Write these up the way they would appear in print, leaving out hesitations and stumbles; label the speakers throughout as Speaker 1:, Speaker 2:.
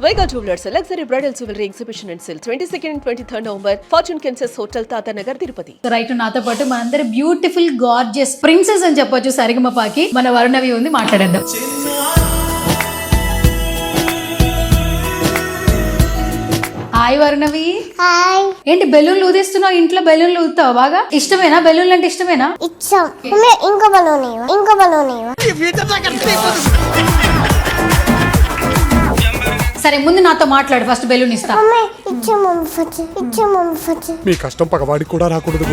Speaker 1: Vega Jewelers, luxury bridal jewelry exhibition and sale 22nd and 23rd November, Fortune Kansas Hotel, Tata Nagar, Tirupati.
Speaker 2: Right నాతో పాటు మనందరి beautiful gorgeous princess అని చెప్పొచ్చు సరిగమపాకి మన వరుణవి ఉంది, మాట్లాడేద్దాం. హాయ్ వరుణవి.
Speaker 3: హాయ్.
Speaker 2: ఏంటి బెలూన్లు ఊదిస్తున్నావు? ఇంట్లో బెలూన్లు ఊదుతావు బాగా? ఇష్టమేనా బెలూన్లు అంటే? ఇష్టమేనా?
Speaker 3: ఇచ్చాం. ఇంకో బలూన్
Speaker 2: సరే ముందు నాతో మాట్లాడు, ఫస్ట్ బెలూన్ ఇస్తా.
Speaker 4: మీ కష్టం పగవాడికి కూడా రాకూడదు.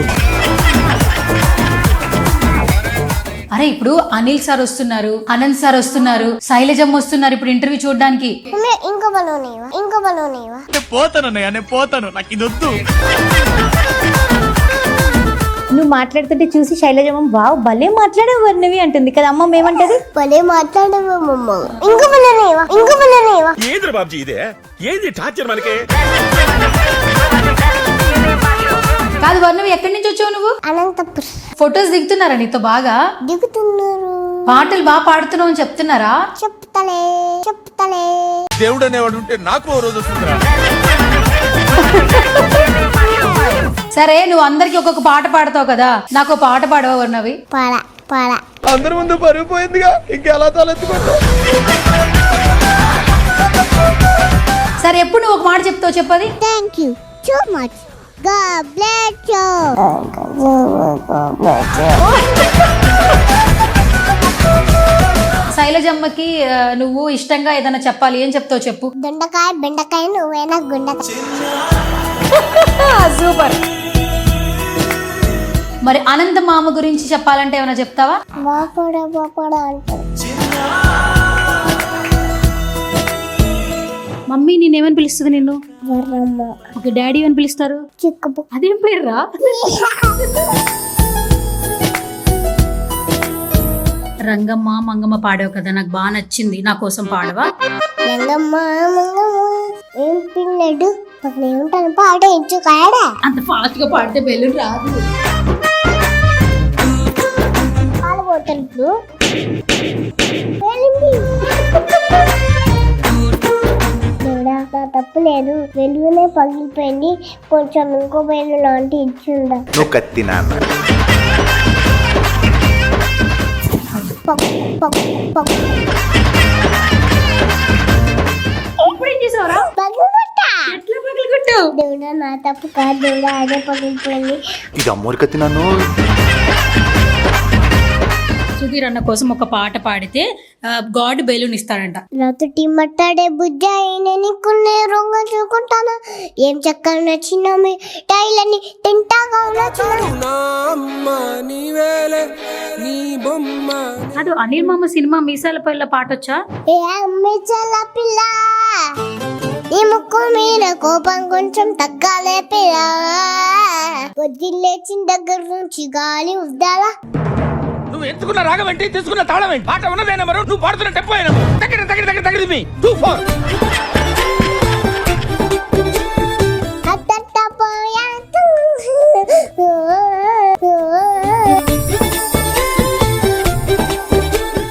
Speaker 2: అరే ఇప్పుడు అనిల్ సార్ వస్తున్నారు, అనంత్ సార్ వస్తున్నారు, శైలజమ్మ వస్తున్నారు ఇప్పుడు ఇంటర్వ్యూ చూడడానికి.
Speaker 3: ఇంకో బలూన్
Speaker 5: పోతాను నాకు ఇది వద్దు.
Speaker 6: నువ్వు మాట్లాడుతుంటే చూసి శైలజమ్మ వావ్ భలే మాట్లాడావు వర్ణవి అంటుంది కదా. అమ్మ ఏమంటది?
Speaker 3: భలే మాట్లాడమమ్మ. ఇంకో బలూన్
Speaker 5: ఏంద్ర బాబ్జీ ఇదే? ఏంది టార్చర్ మనకి?
Speaker 2: కాదు వర్ణవి, ఎక్కడి నుంచి వచ్చావు నువ్వు?
Speaker 3: అనంతపురం.
Speaker 2: ఫొటోస్ దిగుతున్నారా నీతో? బాగా
Speaker 3: దిగుతున్నారు.
Speaker 2: పాటలు బాగా పాడుతున్నావు అని చెప్తున్నారా?
Speaker 3: చెప్తలే
Speaker 5: దేవుడు అనేవాడు ఉంటే నాకు ఓ రోజు వస్తుందిరా.
Speaker 2: సరే నువ్వు అందరికి ఒక్కొక్క పాట పాడతావు కదా, నాకు ఒక పాట పాడవా వర్ణవి?
Speaker 3: పాడ
Speaker 5: అందరి ముందు పరుగు పోయిందిగా, ఇంకెలా తలెత్తుకుంటా?
Speaker 2: సరే ఎప్పుడు నువ్వు ఒక మాట చెప్తావు చెప్పది?
Speaker 3: Thank you so much. God bless you.
Speaker 2: శైలజమ్మకి నువ్వు ఇష్టంగా ఏదైనా చెప్పాలి, ఏం చెప్తావు చెప్పు?
Speaker 3: దొండకాయ బెండకాయ నువ్వేనా గుండకాయ.
Speaker 2: సూపర్. మరి అనంత మామ గురించి చెప్పాలంటే ఏమైనా చెప్తావా?
Speaker 3: బాపడా అంటారు.
Speaker 2: మమ్మీ నేనేమని పిలుస్తుంది నిన్ను?
Speaker 3: వర్రమ్మ.
Speaker 2: ఓకే, డాడీ అని పిలుస్తారు?
Speaker 3: చిక్కపు.
Speaker 2: అదేం పేర్రా? రంగమ్మ మంగమ్మ పాడావు కదా, నాకు బాగా నచ్చింది, నా కోసం పాడవా?
Speaker 3: రంగమ్మ ఏం పిల్లడు పక్కన ఏముంటాను పాడేయించు కాడా.
Speaker 2: అంత ఫాస్ట్ గా పాడితే బెలూన్ రాదు.
Speaker 3: పాలు పోతాను. తప్పు లేదు, వెలుగునే పగిలిపోయింది, కొంచెం ఇంకో బయలు లాంటి ఇచ్చిందా.
Speaker 7: నువ్వు కత్తి నాన్న. దేవుడా నా తప్పు కాదు దేవుడా, అదే పగిలిపోయింది. ఇది అమ్మోరి కత్తి నన్ను.
Speaker 2: సుధీర్ అన్న కోసం ఒక పాట పాడితే గాడ్ బెలూన్ ఇస్తాడంట.
Speaker 3: రాత్రి మట్టాడే బుజ్జాయి నీకున్నే రొంగ చూకుంటానా, ఏం చక్కగా నచ్చిన టైలని తింటాగా
Speaker 2: కాదు అనిల్ మామ సినిమా మీసాల పైల పాట వచ్చా?
Speaker 3: ఏ అమ్మిచల పిల్ల, ఈ ముక్కు మీద కోపం కొంచెం తగ్గాలే పిల్ల, పొద్దున్న లేచిన దగ్గర నుంచి గాలి ఉద్దాలా.
Speaker 5: నువ్వు ఎంచుకున్న రాగం ఏంటి, తీసుకున్న తాళం ఏంటి? పాట ఉన్నదే నెంబరు, నువ్వు పాడుతున్న టెంపో అయినా దగ్గర మీ 2-4.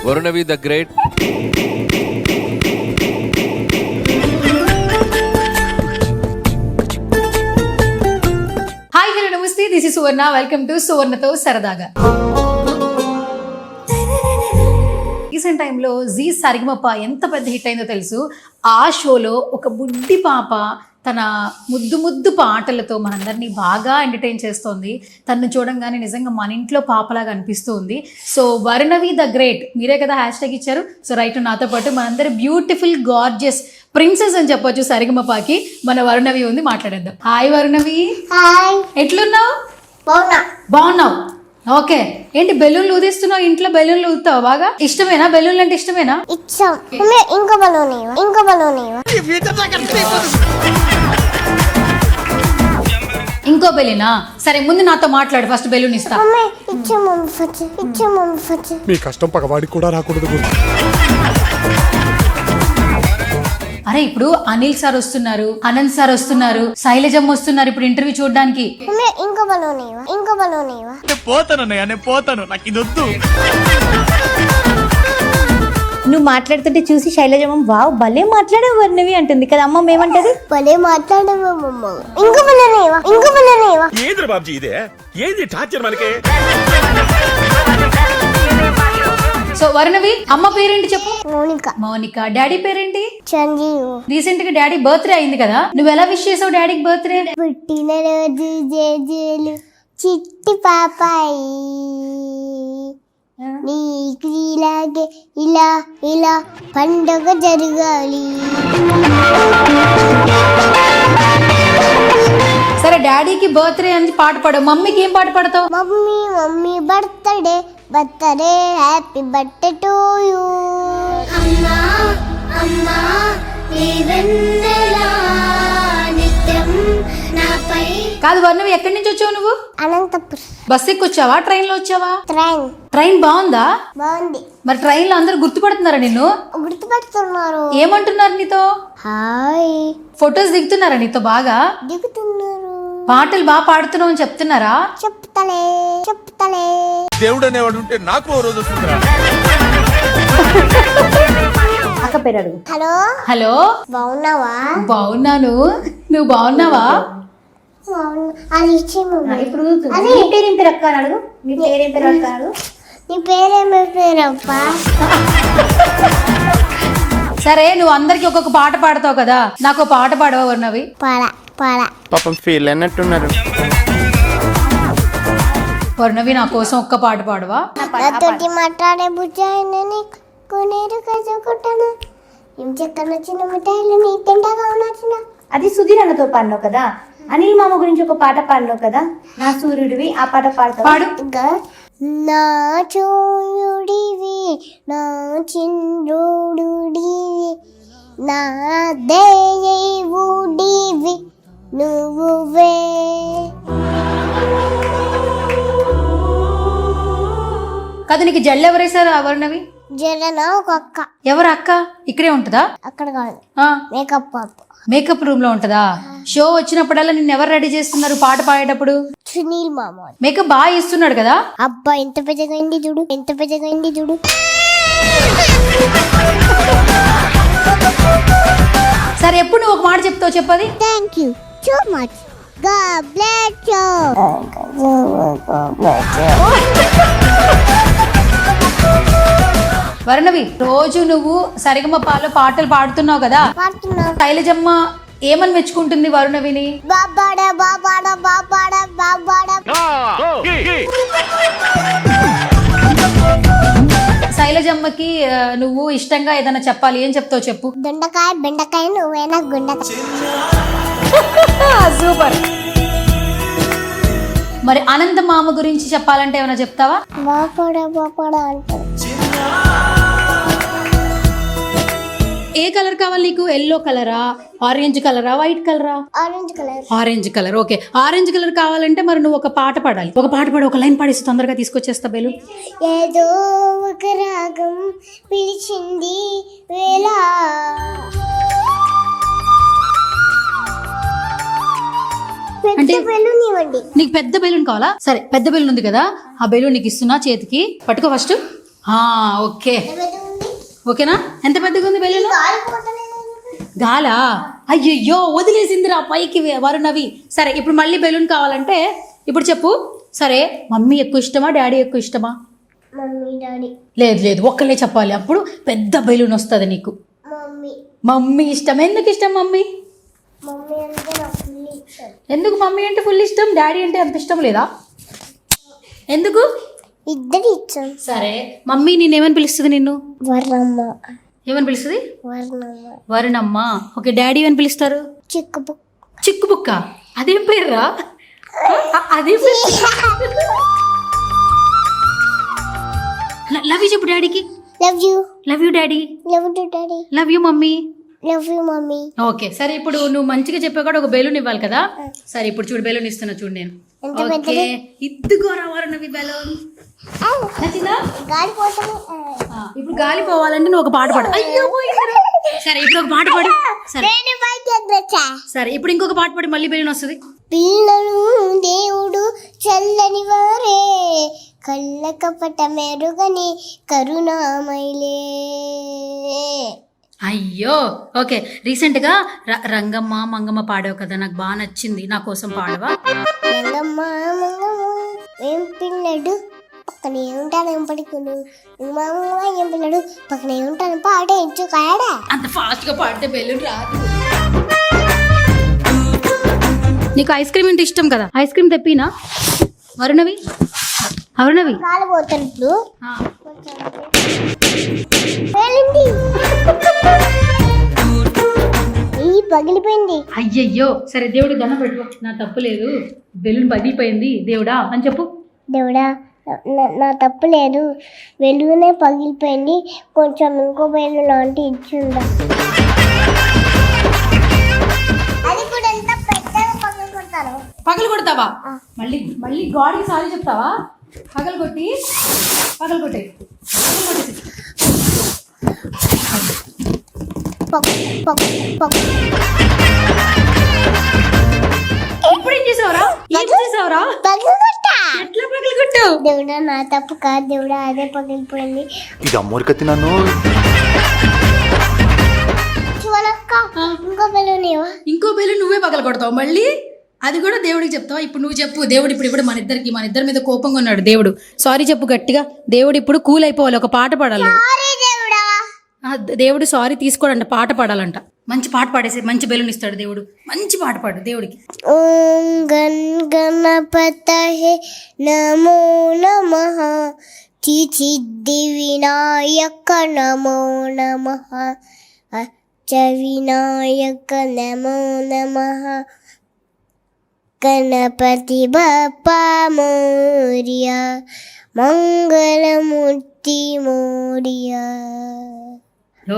Speaker 8: Varunavi the great.
Speaker 2: Hi hello నమస్తే, this is Suvarna, welcome to సువర్ణతో సరదాగా. రీసెంట్ టైంలో జీ సరిగమప ఎంత పెద్ద హిట్ అయిందో తెలుసు. ఆ షోలో ఒక బుడ్డి పాప తన ముద్దు పాటలతో మనందరినీ బాగా ఎంటర్టైన్ చేస్తోంది. తను చూడంగానే నిజంగా మన ఇంట్లో పాపలాగా అనిపిస్తుంది. సో వరుణవి ద గ్రేట్, మీరే కదా హ్యాష్ ట్యాగ్ ఇచ్చారు. సో రైట్ నాతో పాటు మనందరి బ్యూటిఫుల్ గార్జియస్ ప్రిన్సెస్ అని చెప్పొచ్చు సరిగమపాకి మన వరుణవి ఉంది, మాట్లాడేద్దాం. హాయ్ వరుణవి.
Speaker 3: హాయ్.
Speaker 2: ఎట్లున్నావు?
Speaker 3: బాగున్నావు.
Speaker 2: ఓకే, ఏంటి బెలూన్లు ఊదిస్తున్నావు? ఇంట్లో బెలూన్లు ఊదుతావు బాగా? ఇష్టమేనా బెలూన్లు అంటే? ఇష్టమేనా?
Speaker 3: ఇచ్చాం. ఇంకో బలూన్
Speaker 2: ఇంకో బెలూనా? సరే ముందు నాతో మాట్లాడు, ఫస్ట్ బెలూన్ ఇస్తా.
Speaker 4: మీ కష్టం పగవాడికి కూడా రాకూడదు.
Speaker 2: అరే ఇప్పుడు అనిల్ సార్ వస్తున్నారు, అనంత్ సార్ వస్తున్నారు, శైలజమ్మ వస్తున్నారు ఇప్పుడు ఇంటర్వ్యూ చూడడానికి.
Speaker 3: ఇంకో బలూన్
Speaker 5: పోతాను నాకు ఇది వద్దు.
Speaker 6: నువ్వు మాట్లాడుతుంటే చూసి శైలజమ్మ వావ్ భలే మాట్లాడావు వర్ణవి అంటుంది కదా అమ్మ ఏమంటది
Speaker 3: భలే మాట్లాడమమ్మ. ఇంకో పిల్లనేవా, ఇంకో పిల్లనేవా.
Speaker 5: ఏంద్ర బాబ్జీ ఇదే ఏంది టార్చర్ మనకి.
Speaker 2: సో వర్ణవి అమ్మ పేరేంటి చెప్పు.
Speaker 3: మౌనిక.
Speaker 2: మౌనిక. డాడీ పేరేంటి?
Speaker 3: సంజీవ్.
Speaker 2: రీసెంట్ గా డాడీ బర్త్డే అయింది కదా, నువ్వు ఎలా విష్ చేసావు డాడీకి బర్త్డే?
Speaker 3: పుట్టినరోజు జేజేలు చిట్టి పాపాయి, నీకు ఇలాగే ఇలా ఇలా పండుగ జరగాలి.
Speaker 2: సరే డాడీకి బర్త్డే అని పాట పాడు, మమ్మీకి ఏం పాట పాడతావు?
Speaker 3: Mummy mummy birthday birthday happy birthday to you. అమ్మా అమ్మా నిత్యం నాపై.
Speaker 2: కాదు వర్ణవి, ఎక్కడి నుంచి వచ్చావు నువ్వు?
Speaker 3: అనంతపురం.
Speaker 2: బస్ ఎక్కి వచ్చావా, ట్రైన్ లో వచ్చావా?
Speaker 3: ట్రైన్.
Speaker 2: ట్రైన్ బాగుందా?
Speaker 3: బాగుంది.
Speaker 2: మరి ట్రైన్ లో అందరు గుర్తుపడుతున్నారా నిన్ను?
Speaker 3: గుర్తుపడుతున్నారు.
Speaker 2: ఏమంటున్నారు నీతో?
Speaker 3: హాయ్.
Speaker 2: ఫొటోస్ దిగుతున్నారా నీతో? బాగా
Speaker 3: దిగుతున్నారు.
Speaker 2: పాటలు బాగా పాడుతున్నావు అని చెప్తున్నారా?
Speaker 3: చెప్తలే చెప్తలే.
Speaker 5: దేవుడు అనేవాడు ఉంటే నాకు ఓ రోజు వస్తుందిరా.
Speaker 6: అక్క పేరు అడుగు.
Speaker 3: హలో
Speaker 2: హలో,
Speaker 3: బాగున్నావా?
Speaker 2: బాగున్నాను, నువ్వు బాగున్నావా?
Speaker 3: అది ఇచ్చేమో.
Speaker 6: ఇప్పుడు నీ పేరేం పేరు అక్క అని అడుగు. నీ పేరేం పేరు అక్క అడుగు.
Speaker 3: నీ పేరేమో పేరప్పా.
Speaker 2: సరే నువ్వు అందరికి ఒక్కొక్క పాట పాడతావు కదా, నాకు ఒక పాట పాడవా వర్ణవి?
Speaker 3: పాడ పాడ.
Speaker 7: పాపం ఫీల్ అన్నట్టున్నారు.
Speaker 2: వర్ణవి నా కోసం ఒక్క పాట పాడవా?
Speaker 3: నాతోటి మాట్లాడే బుజ్జాయినని కొనేరు కసుకుంటాను. ఏం చెక్కన చిన్న మిఠాయిలు నీ తింటగా నచ్చిన.
Speaker 6: అది సుధీర్ అన్నతో పాడినావు కదా, అనిల్ మామ గురించి ఒక పాట పాడినావు కదా, నా సూర్యుడివి, ఆ పాట పాడతావు.
Speaker 2: పాడు.
Speaker 3: ఇంకా నా చూయుడివి నా చింద్రుడివి నా దేవుడివి నువ్వే.
Speaker 2: కాదు నీకు జల్లు ఎవరేసారు వర్ణవి?
Speaker 3: జరన ఒక అక్క.
Speaker 2: ఎవరు అక్క? ఇక్కడే ఉంటుందా?
Speaker 3: అక్కడ కాదు,
Speaker 2: ఆ,
Speaker 3: మేకప్ పాప.
Speaker 2: మేకప్ రూమ్ లో ఉంటుందా? షో వచ్చినప్పుడల్లా నిన్ను ఎవరు రెడీ చేస్తున్నారు పాట పాడేటప్పుడు?
Speaker 3: సునీల్ మామ.
Speaker 2: మేకప్ బాగా ఇస్తున్నాడు కదా.
Speaker 3: అబ్బా ఎంత పెద్దగా అయింది చూడు, ఎంత పెద్దగా అయింది చూడు.
Speaker 2: సరే ఎప్పుడు నువ్వు ఒక మాట చెప్తావు చెప్పది?
Speaker 3: Thank you so much. God bless you.
Speaker 2: Varnavi, రోజు నువ్వు సరిగమపాలో పాటలు పాడుతున్నావు కదా,
Speaker 3: పాడుతున్నా.
Speaker 2: శైలజమ్మ ఏమని మెచ్చుకుంటుంది వరుణవిని?
Speaker 3: బాబాడ బాబాడ బాబాడ బాబాడ.
Speaker 2: శైలజమ్మకి నువ్వు ఇష్టంగా ఏదైనా చెప్పాలి, ఏం చెప్తావు చెప్పు?
Speaker 3: దొండకాయ బెండకాయ నువ్వేనా గుండకాయ.
Speaker 2: సూపర్. మరి అనంత మామ గురించి చెప్పాలంటే ఏమైనా చెప్తావా?
Speaker 3: బాపాడ బాపాడ అంటారు.
Speaker 2: ఏ కలర్ కావాలి నీకు? ఎల్లో కలరా, ఆరెంజ్ కలరా, వైట్ కలరా?
Speaker 3: Orange colour.
Speaker 2: Orange colour. Okay, orange colour కావాలంటే మరి నువ్వు ఒక పాట పాడాలి. ఒక పాట పాడి, ఒక లైన్ పాడేసి తొందరగా తీసుకొచ్చేస్తా బెలు.
Speaker 3: ఏదో ఒక రాగం పిలిచింది వేళ, పెద్ద బెలూన్ ఇవ్వండి.
Speaker 2: నీకు పెద్ద బెలూన్ కావాలా? సరే పెద్ద బెలూన్ ఉంది కదా, ఆ బెలూన్ నీకు ఇస్తున్నా, చేతికి పట్టుకో ఫస్ట్. ఓకే, ఓకేనా? ఎంత పెద్దగా ఉంది బెలూన్? గాలా? అయ్యయ్యో వదిలేసిందిరా పైకి వరుణవి. సరే ఇప్పుడు మళ్ళీ బెలూన్ కావాలంటే ఇప్పుడు చెప్పు. సరే మమ్మీ ఎక్కువ ఇష్టమా, డాడీ ఎక్కువ ఇష్టమా?
Speaker 3: Mummy daddy.
Speaker 2: లేదు లేదు, ఒక్కలే చెప్పాలి, అప్పుడు పెద్ద బెలూన్ వస్తుంది నీకు.
Speaker 3: మమ్మీ.
Speaker 2: మమ్మీ ఇష్టం. ఎందుకు ఇష్టం మమ్మీ?
Speaker 3: మమ్మీ అంటే నాకు ఫుల్ ఇష్టం.
Speaker 2: ఎందుకు మమ్మీ అంటే ఫుల్ ఇష్టం, డాడీ అంటే అంత ఇష్టం లేదా? ఎందుకు?
Speaker 3: ఇద్దరు ఇష్టం.
Speaker 2: సరే మమ్మీ నేనేమని పిలుస్తుంది నిన్ను?
Speaker 3: వర్ణమ్మ.
Speaker 2: ఏమని పిలుస్తుంది?
Speaker 3: వర్ణమ్మ.
Speaker 2: వరుణమ్మ. ఓకే, డాడీ ఏమని పిలుస్తారు?
Speaker 3: చిక్కు
Speaker 2: చిక్కు బుక్క. అదేం పేర్రా? అదే లవ్ యూ చెప్పు డాడీకి.
Speaker 3: Love you.
Speaker 2: Love you daddy.
Speaker 3: Love you daddy.
Speaker 2: Love you mummy.
Speaker 3: Love you mummy.
Speaker 2: Okay సరే, ఇప్పుడు నువ్వు మంచిగా చెప్పా కూడా ఒక బెలూన్ ఇవ్వాలి కదా. సరే ఇప్పుడు చూడు, బెలూన్ ఇస్తున్నా చూడు నేను.
Speaker 3: ఎంత
Speaker 2: ఓకే, ఇద్దుకోరా వరుణవి బెలూన్. నచ్చిందా?
Speaker 3: గాలి పోతుంది.
Speaker 2: ఇప్పుడు గాలి పోవాలంటే నువ్వు ఒక పాట పాడు. అయ్యో పోయిందిరా. సరే ఇప్పుడు ఒక పాట పాడు. సరే సరే ఇప్పుడు ఇంకొక పాట పాడి మళ్ళీ బెలూన్ వస్తుంది.
Speaker 3: పిల్లలు దేవుడు చల్లని వారే కళ్ళ కపట మెరుగని కరుణామైలే.
Speaker 2: అయ్యో ఓకే. రీసెంట్గా రంగమ్మ మంగమ్మ పాడావు కదా, నాకు బాగా నచ్చింది. నా కోసం పాడవా?
Speaker 3: రంగమ్మ ఏం పిల్లడు పక్కనే ఉంటాను ఏం పడుకును, ఏం పిల్లడు పక్కనే ఉంటాను పాడేంచు కాడా.
Speaker 2: అంత ఫాస్ట్గా పాడితే బెలూన్ రాదు. నీకు ఐస్ క్రీమ్ అంటే ఇష్టం కదా, ఐస్ క్రీమ్ తెప్పినా? వరుణవి
Speaker 3: కాలు పోతున్నట్లు పగిలిపోయింది.
Speaker 2: అయ్యయ్యో సరే దేవుడు దండం పెట్టు, నా తప్పు లేదు, బెలూన్ పగిలిపోయింది దేవుడా అని చెప్పు.
Speaker 3: దేవుడా నా తప్పు లేదు, వెలుగునే పగిలిపోయింది, కొంచెం ఇంకో బెలూన్ లాంటి ఇచ్చిందా. అది కూడా ఎంత పెద్దగా పగలు కొడతాను.
Speaker 2: పగలు కొడతావా? మళ్ళీ మళ్ళీ గాడికి సారీ చెప్తావా? పగలు కొట్టి పగలు కొట్టే ఇప్పుడు ఏం చేసావురా? ఎట్లా పగలు కొట్టావు?
Speaker 3: దేవుడా నా తప్పు కాదు దేవుడా, అదే పగిలిపోయింది.
Speaker 7: ఇది అమ్మోరికత్తి నన్ను.
Speaker 3: చూడక్క ఇంకో బెలూన్ ఇవ్వ.
Speaker 2: ఇంకో బెలూన్ నువ్వే పగలు కొడతావు మళ్ళీ, అది కూడా దేవుడికి చెప్తావా? ఇప్పుడు నువ్వు చెప్పు. దేవుడు ఇప్పుడు మన ఇద్దరి మీద కోపంగా ఉన్నాడు. దేవుడు సారీ చెప్పు గట్టిగా. దేవుడు ఇప్పుడు కూల్ అయిపోవాలి, ఒక పాట పాడాలి. దేవుడు సారీ తీసుకోడంట, పాట పాడాలంట. మంచి పాట పాడేసి మంచి బెలూన్ ఇస్తాడు దేవుడు. మంచి పాట పాడు దేవుడికి.
Speaker 3: ఓం గన్ గణపతయే నమో నమః, సిద్ధి వినాయక నమో నమః, అష్ట వినాయక నమో నమః, గణపతి బప్పా మోరియా, మంగళమూర్తి మోరియా.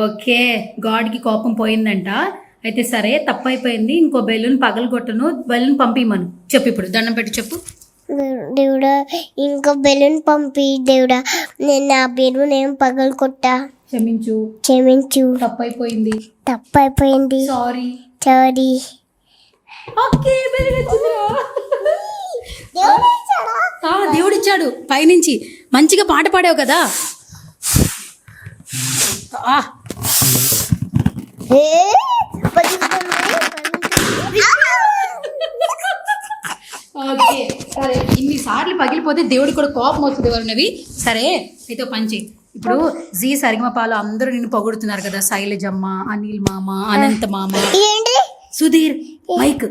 Speaker 2: ఓకే, గాడ్కి కోపం పోయిందంట. అయితే సరే తప్పైపోయింది, ఇంకో బెలూన్ పగలు కొట్టను, బెలూన్ పంపిమను చెప్పు. ఇప్పుడు దండం పెట్టి చెప్పు.
Speaker 3: దేవుడా ఇంకో బెలూన్ పంపి దేవుడా, నేను నా బెలూన్ ఏం పగలు కొట్టా, క్షమించు,
Speaker 2: తప్పైపోయింది.
Speaker 3: సారీ.
Speaker 2: ఓకే దేవుడు ఇచ్చాడు పైనుంచి. మంచిగా పాట పాడావు కదా. ఓకే సరే, ఇన్నిసార్లు పగిలిపోతే దేవుడికి కూడా కోపం వస్తుంది వరుణవి. సరే అయితే పంచి. ఇప్పుడు జీ సరిగమపాలు అందరూ నిన్ను పొగుడుతున్నారు కదా, శైలజమ్మ, అనిల్ మామ, అనంత మామ, సుధీర్, మైక్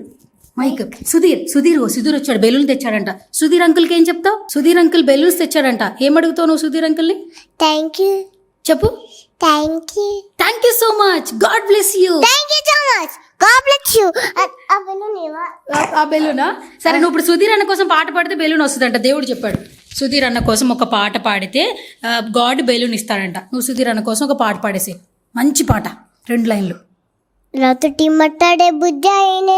Speaker 2: సుధీర్ వచ్చాడు, బెలూన్ తెచ్చాడంట. సుధీర్ అంకుల్కి ఏం చెప్తావు? సుధీర్ అంకుల్ బెలూన్స్ తెచ్చాడంట. ఏం అడుగుతావు నువ్వు సుధీర్ అంకుల్ని?
Speaker 3: థ్యాంక్ యూ
Speaker 2: చెప్పు.
Speaker 3: Thank you
Speaker 2: so much, God bless you. ఆ బెలూనా? సరే నువ్వు ఇప్పుడు సుధీర్ అన్న కోసం పాట పాడితే బెలూన్ వస్తుందంట. దేవుడు చెప్పాడు సుధీర్ అన్న కోసం ఒక పాట పాడితే గాడ్ బెలూన్ ఇస్తాడంట. నువ్వు సుధీర్ అన్న కోసం ఒక పాట పాడేసి, మంచి పాట, 2 లైన్లు.
Speaker 3: రాత్రి మట్టాడే బుజ్జ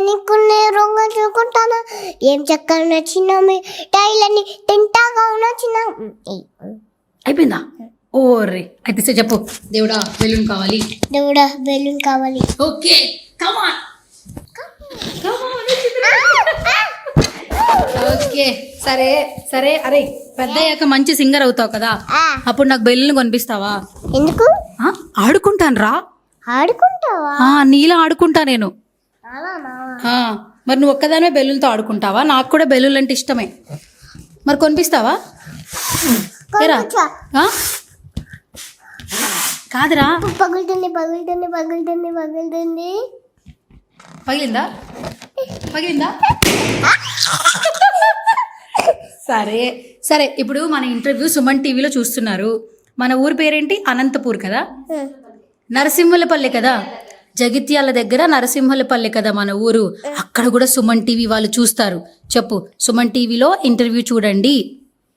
Speaker 3: నీకున్నే రొంగ చూకుంటానా, ఏం చక్కగా నచ్చిన టైలని తింటాగా నచ్చిన.
Speaker 2: అయిపోయిందా? ఓర్రే అయితే చెప్పు. దేవుడా బెలూన్ కావాలి. Okay come on. ఓకే సరే అరే పెద్ద అయ్యాక మంచి సింగర్ అవుతావు కదా, అప్పుడు నాకు బెలూన్ కొనిపిస్తావా?
Speaker 3: ఎందుకు?
Speaker 2: ఆడుకుంటాను రా.
Speaker 3: ఆడుకుంటావా?
Speaker 2: నీలా ఆడుకుంటా నేను. మరి నువ్వు ఒక్కదానే బెలూన్తో ఆడుకుంటావా? నాకు కూడా బెలూన్ అంటే ఇష్టమే. మరి కొనిపిస్తావా? కాదురా.
Speaker 3: పగులుతుంది.
Speaker 2: పగిలిందా? సరే ఇప్పుడు మన ఇంటర్వ్యూ సుమన్ టీవీలో చూస్తున్నారు. మన ఊరు పేరేంటి? అనంతపూర్ కదా, నరసింహులపల్లి కదా, జగిత్యాల దగ్గర నరసింహులపల్లి కదా మన ఊరు. అక్కడ కూడా సుమన్ టీవీ వాళ్ళు చూస్తారు. చెప్పు, సుమన్ టీవీలో ఇంటర్వ్యూ చూడండి.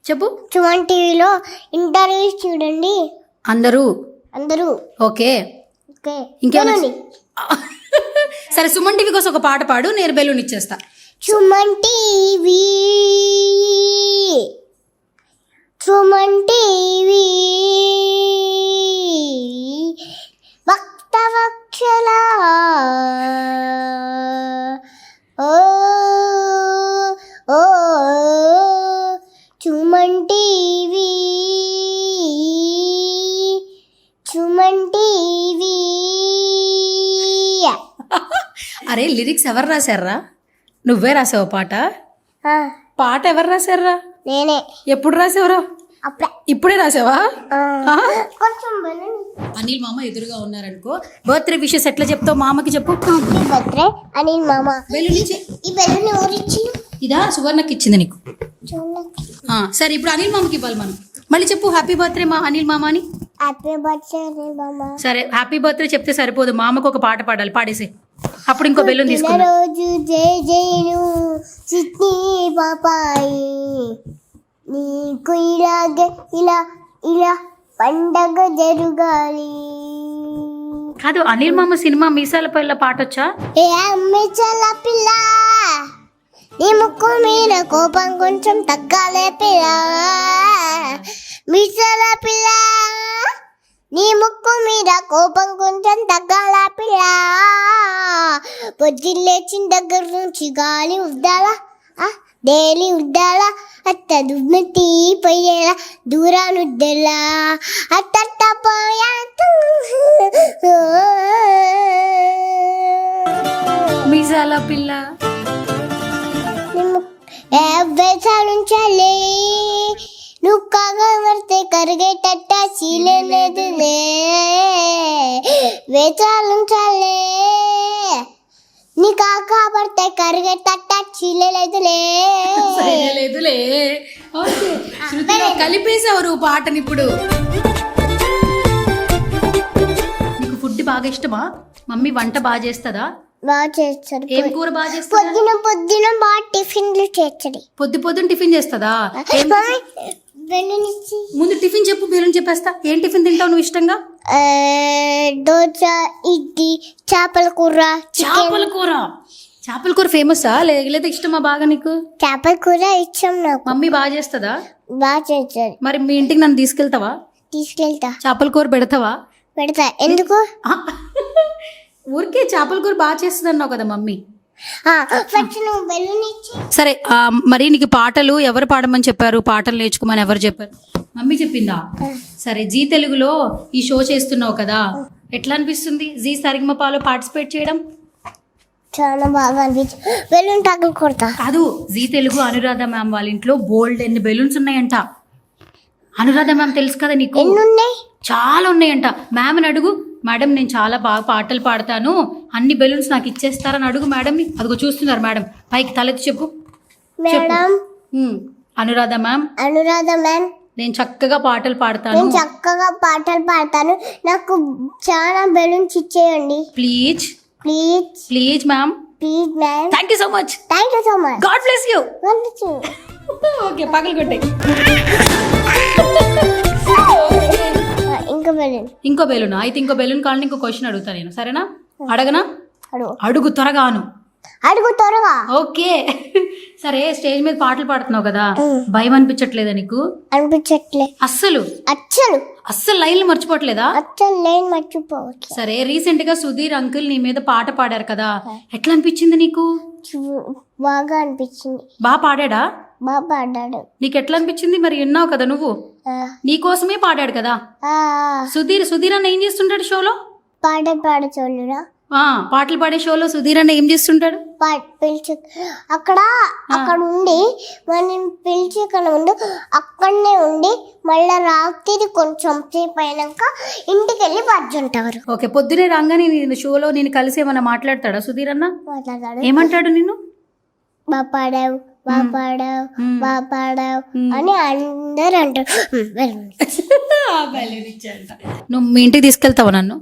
Speaker 2: చెప్పు.
Speaker 3: సుమన్ టీవీలో ఇంటర్వ్యూ చూడండి
Speaker 2: అందరూ. ఓకే
Speaker 3: ఇంకేమన్నా?
Speaker 2: సరే సుమన్ టీవీ కోసం ఒక పాట పాడు, నేను బెలూన్ ఇచ్చేస్తా.
Speaker 3: సుమన్ టీవీ భక్తవక్షల సుమన్ టీవీ
Speaker 2: అరే లిరిక్స్ ఎవరు రాశారా? నువ్వే రాసావు పాట?
Speaker 3: ఆ,
Speaker 2: పాట ఎవరు రాశారా?
Speaker 3: నేనే.
Speaker 2: ఎప్పుడు రాసావురా?
Speaker 3: అప్పుడే.
Speaker 2: ఇప్పుడే రాసావా?
Speaker 3: ఆ, కొంచెం బెలూన్.
Speaker 2: అనిల్ మామ ఎదురుగా ఉన్నారనుకో, బర్త్డే విషెస్ ఎట్లా చెప్తావు మామకి చెప్పు.
Speaker 3: ఈ బర్త్డే అనిల్ మామ.
Speaker 2: బెలూన్ ఇచ్చి.
Speaker 3: ఈ బెలూన్ ఎవరు ఇచ్చిండు?
Speaker 2: ఇదా సువర్ణకి ఇచ్చింది నీకు.
Speaker 3: చూడండి.
Speaker 2: సరే ఇప్పుడు అనిల్ మామకి ఇవ్వాలి మనం. మళ్ళీ చెప్పు హ్యాపీ బర్త్డే మా అనిల్ మామ అని.
Speaker 3: హ్యాపీ బర్త్డే అనిల్ మామ.
Speaker 2: సరే హ్యాపీ బర్త్డే చెప్తే సరిపోదు, మామకు ఒక పాట పాడాలి, పాడేసి అప్పుడు ఇంకో బెలూన్ తీసుకున్నా.
Speaker 3: రోజు జై జైను చిట్టి పాపాయి, నీకు ఇలాగే ఇలా ఇలా పండగ జరుగాలి.
Speaker 2: కాదు అనిల్ మామ సినిమా మీసాల పైల పాట వచ్చా?
Speaker 3: ఏ అమ్మిచల పిల్ల, నీ ముక్కు మీద కోపం కొంచెం తగ్గాలే పిల్ల. మిసల పిల్ల, నీ ముక్కు మీద కోపం కొంచెం తగ్గాల పిల్ల. పొద్దులేచిన దగ్గర నుంచి గాలి ఉద్దాలా, డైలీ ఉద్దాలా, అట్ట దుమ్మెత్తి పోయేలా దూరానుద్దెలా అట్ట పోయా.
Speaker 2: మీసాల పిల్ల
Speaker 3: వేసాలుంచాలే, నువ్వు కాగా మరితే కరిగేటట్ట చీలేదులే. వేసాలుంచాలే, నీ కాకా పడితే కరిగేటట్ట చీలేదులే.
Speaker 2: లేదులే. ఓకే శృతిలో కలిపేసావు నువ్వు పాటని. ఇప్పుడు నీకు ఫుడ్ బాగా ఇష్టమా? మమ్మీ వంట బాగా చేస్తుందా?
Speaker 3: బాగా చేస్తారు.
Speaker 2: ఏం కూర బాగా చేస్తుందా?
Speaker 3: పొద్దున బాగా టిఫిన్లు చేస్తుంది.
Speaker 2: పొద్దున టిఫిన్ చేస్తుందా? ముందు టిఫిన్ చెప్పు, బేరని చెప్పేస్తా. ఏం టిఫిన్ తింటావు నువ్వు ఇష్టంగా?
Speaker 3: దోశ, ఇడ్లీ, చేపల కూర.
Speaker 2: చేపల కూర. చేపల కూర ఫేమసా లేదా ఇష్టమా బాగా నీకు?
Speaker 3: చేపల కూర ఇష్టం నాకు.
Speaker 2: మమ్మీ బాగా చేస్తుందా?
Speaker 3: బాగా చేస్తారు.
Speaker 2: మరి మీ ఇంటికి నన్ను తీసుకెళ్తావా?
Speaker 3: తీసుకెళ్తా.
Speaker 2: చేపల కూర పెడతావా?
Speaker 3: పెడతా. ఎందుకు?
Speaker 2: ఊరికే చేపల కూర బాగా చేస్తుంది అన్నావు కదా మమ్మీ.
Speaker 3: ఫస్ట్ నువ్వు బెలూన్ ఇచ్చి.
Speaker 2: సరే మరి నీకు పాటలు ఎవరు పాడమని చెప్పారు? పాటలు నేర్చుకోమని ఎవరు చెప్పారు? మమ్మీ చెప్పిందా? సరే జీ తెలుగులో ఈ షో చేస్తున్నావు కదా, ఎట్లా అనిపిస్తుంది జీ సరిగమపాలో పార్టిసిపేట్ చేయడం?
Speaker 3: చాలా బాగా అనిపించింది. బెలూన్ టక్కులు కొడతా.
Speaker 2: కాదు, జీ తెలుగు అనురాధ మ్యామ్ వాళ్ళ ఇంట్లో బోల్డ్ ఎన్ని బెలూన్స్ ఉన్నాయంట. అనురాధ మ్యామ్ తెలుసు కదా నీకు?
Speaker 3: ఎన్ని ఉన్నాయి?
Speaker 2: చాలా ఉన్నాయంట. మ్యామ్ని అడుగు, మేడం నేను చాలా బాగా పాటలు పాడతాను, అన్ని బెలూన్స్ నాకు ఇచ్చేస్తారని అడుగు మేడంని. అదిగో చూస్తున్నారు మేడం, పైకి తలెత్తి చెప్పు.
Speaker 3: Madam,
Speaker 2: Anuradha ma'am,
Speaker 3: Anuradha ma'am,
Speaker 2: నేను చక్కగా పాటలు పాడతాను.
Speaker 3: నేను చక్కగా పాటలు పాడతాను, నాకు చాలా బెలూన్స్ ఇచ్చేయండి
Speaker 2: please
Speaker 3: please
Speaker 2: please ma'am,
Speaker 3: please ma'am.
Speaker 2: Thank you so much.
Speaker 3: Thank you so much.
Speaker 2: God bless you. Okay పగలు కొట్టే.
Speaker 3: ఇంకా బెలూన్.
Speaker 2: ఇంకో బెలూన్ అయితే ఇంకో బెలూన్ కావాలని ఇంకో క్వశ్చన్ అడుగుతా నేను, సరేనా? అడగనా?
Speaker 3: అడుగు.
Speaker 2: అడుగు త్వరగాను.
Speaker 3: అడుగు త్వరగా.
Speaker 2: ఓకే సరే, స్టేజ్ మీద పాటలు పాడుతున్నావు కదా, భయం అనిపించట్లేదా నీకు?
Speaker 3: అనిపించట్లే
Speaker 2: అస్సలు
Speaker 3: అచ్చలు
Speaker 2: అస్సలు లైన్లు మర్చిపోవట్లేదా?
Speaker 3: అచ్చలు లేని మర్చిపోవచ్చు.
Speaker 2: సరే రీసెంట్ గా సుధీర్ అంకుల్ నీ మీద పాట పాడారు కదా, ఎట్లా అనిపించింది నీకు?
Speaker 3: బాగా అనిపించింది.
Speaker 2: బాగా పాడాడా?
Speaker 3: బాగా పాడాడు.
Speaker 2: నీకు ఎట్లా అనిపించింది? మరి విన్నావు కదా నువ్వు, నీకోసమే పాడాడు కదా సుధీర్ అన్న. ఏం చేస్తుంటాడు షోలో?
Speaker 3: పాట చూడరా,
Speaker 2: పాటలు పాడే షోలో సుధీర్ అన్న ఏం చేస్తుంటాడు?
Speaker 3: పిలిచి అక్కడ ఉండి మనం పిలిచి ఇక్కడ ఉండి అక్కడనే ఉండి మళ్ళీ రాత్రి కొంచెం సేపు అయినాక ఇంటికి వెళ్ళి పర్జుంటారు.
Speaker 2: ఓకే, పొద్దునే రాగానే నేను షోలో నేను కలిసి ఏమన్నా మాట్లాడతాడా సుధీర్ అన్న?
Speaker 3: మాట్లాడాడు.
Speaker 2: ఏమంటాడు నిన్ను?
Speaker 3: బాగా పాడావు అని అందరు అంటారు.
Speaker 2: నువ్వు మీ ఇంటికి తీసుకెళ్తావా నన్ను?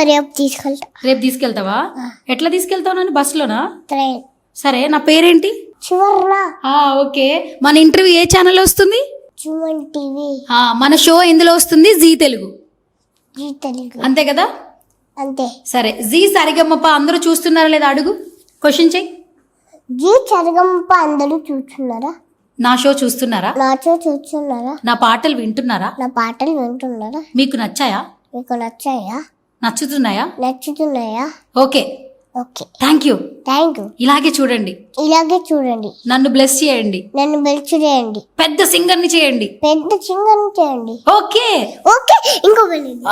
Speaker 3: రేపు తీసుకెళ్తా.
Speaker 2: రేపు తీసుకెళ్తావా? ఎట్లా తీసుకెళ్తావు నన్ను? బస్సులోనా?
Speaker 3: ట్రైన్.
Speaker 2: సరే, నా పేరేంటి?
Speaker 3: చివర్ణ.
Speaker 2: ఓకే, మన ఇంటర్వ్యూ ఏ ఛానల్ వస్తుంది?
Speaker 3: సుమన్ టీవీ.
Speaker 2: మన షో ఎందులో వస్తుంది? జీ తెలుగు.
Speaker 3: జీ తెలుగు.
Speaker 2: అంతే కదా?
Speaker 3: అంతే.
Speaker 2: సరే, జీ సరిగమప అందరూ చూస్తున్నారా లేదా అడుగు, క్వశ్చన్ చెయ్యి.
Speaker 3: జీ సరిగమప అందరూ చూస్తున్నారా?
Speaker 2: నా షో చూస్తున్నారా?
Speaker 3: నా షో చూస్తున్నారా?
Speaker 2: నా పాటలు వింటున్నారా?
Speaker 3: నా పాటలు వింటున్నారా?
Speaker 2: మీకు నచ్చాయా?
Speaker 3: మీకు నచ్చాయా?
Speaker 2: నచ్చుతున్నాయా?
Speaker 3: నచ్చుతున్నాయా?
Speaker 2: Okay
Speaker 3: okay,
Speaker 2: thank you.
Speaker 3: Thank you.
Speaker 2: ఇలాగే చూడండి,
Speaker 3: ఇలాగే చూడండి.
Speaker 2: నన్ను బ్లెస్ చేయండి,
Speaker 3: నన్ను బెల్చ్ చేయండి,
Speaker 2: పెద్ద సింగర్ని చేయండి,
Speaker 3: పెద్ద చింగని చేయండి.
Speaker 2: ఓకే
Speaker 3: ఓకే, ఇంకో వెళ్ళండి.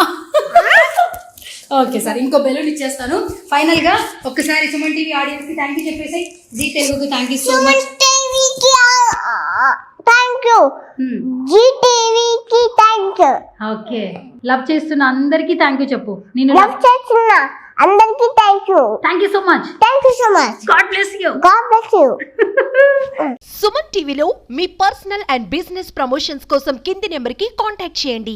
Speaker 2: ఓకే సార్, ఇంకో బెలూన్ ఇచ్చేస్తాను. ఫైనల్ గా ఒక్కసారి సుమన్ టీవీ ఆడియన్స్ కి థ్యాంక్ యూ చెప్పేసి, జీ తెలుగుకి థ్యాంక్ యూ సో మచ్.
Speaker 3: టీవీకి థ్యాంక్ యూ, జీ టీవీకి థ్యాంక్ యూ.
Speaker 2: ఓకే, లవ్ చేస్తున్న అందరికీ థ్యాంక్ యూ చెప్పు. నేను
Speaker 3: లవ్ చేస్తున్నా అందరికీ thank you.
Speaker 2: Thank you so much.
Speaker 3: Thank you so much.
Speaker 2: God bless you.
Speaker 3: God bless you.
Speaker 1: Suman టీవీలో మీ పర్సనల్ అండ్ బిజినెస్ ప్రమోషన్స్ కోసం కింది నెంబర్కి కాంటాక్ట్ చేయండి.